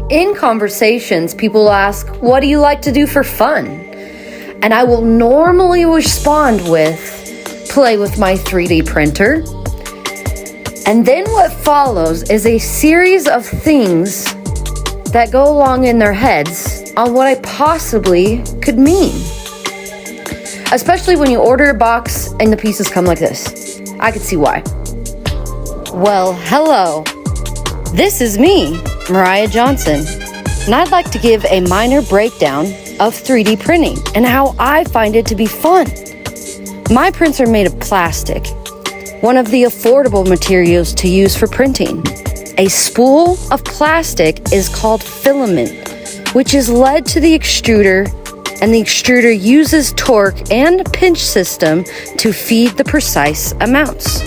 In conversations, people ask, what do you like to do for fun? And I will normally respond with, play with my 3D printer. And then what follows is a series of things that go along in their heads on what I possibly could mean. Especially when you order a box and the pieces come like this. I could see why. Well, hello. This is me, Mariah Johnson, and I'd like to give a minor breakdown of 3D printing and how I find it to be fun. My prints are made of plastic, one of the affordable materials to use for printing. A spool of plastic is called filament, which is led to the extruder, and the extruder uses torque and pinch system to feed the precise amounts.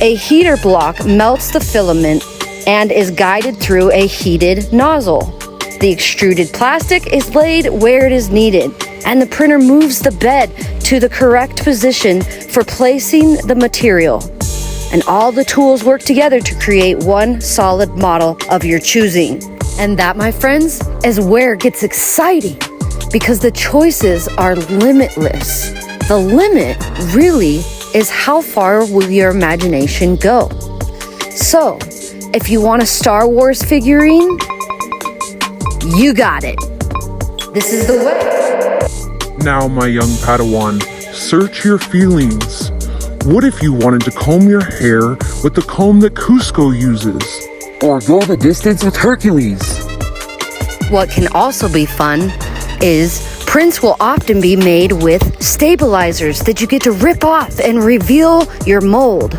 A heater block melts the filament and is guided through a heated nozzle. The extruded plastic is laid where it is needed, and the printer moves the bed to the correct position for placing the material. And all the tools work together to create one solid model of your choosing. And that, my friends, is where it gets exciting, because the choices are limitless. The limit really is how far will your imagination go. So, if you want a Star Wars figurine, you got it. This is the way. Now, my young Padawan, search your feelings. What if you wanted to comb your hair with the comb that Kuzco uses? Or go the distance with Hercules? What can also be fun is prints will often be made with stabilizers that you get to rip off and reveal your mold.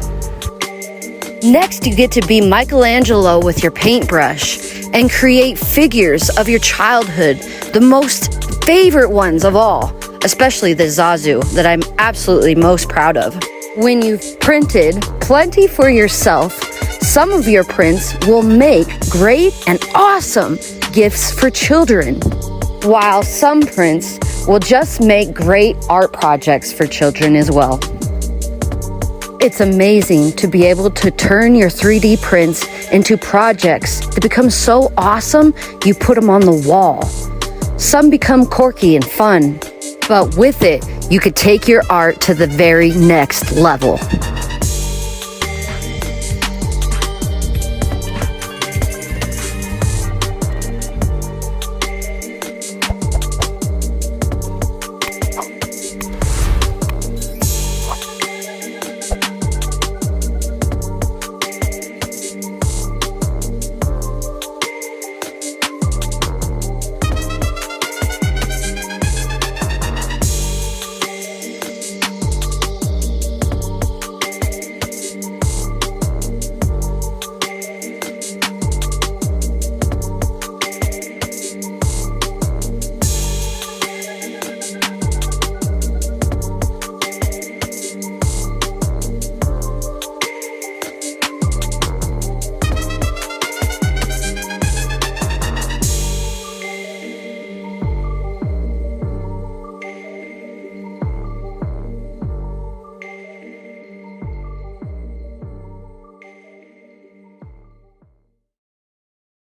Next, you get to be Michelangelo with your paintbrush and create figures of your childhood, the most favorite ones of all, especially the Zazu that I'm absolutely most proud of. When you've printed plenty for yourself, some of your prints will make great and awesome gifts for children, while some prints will just make great art projects for children as well. It's amazing to be able to turn your 3D prints into projects that become so awesome you put them on the wall. Some become quirky and fun, but with it, you could take your art to the very next level.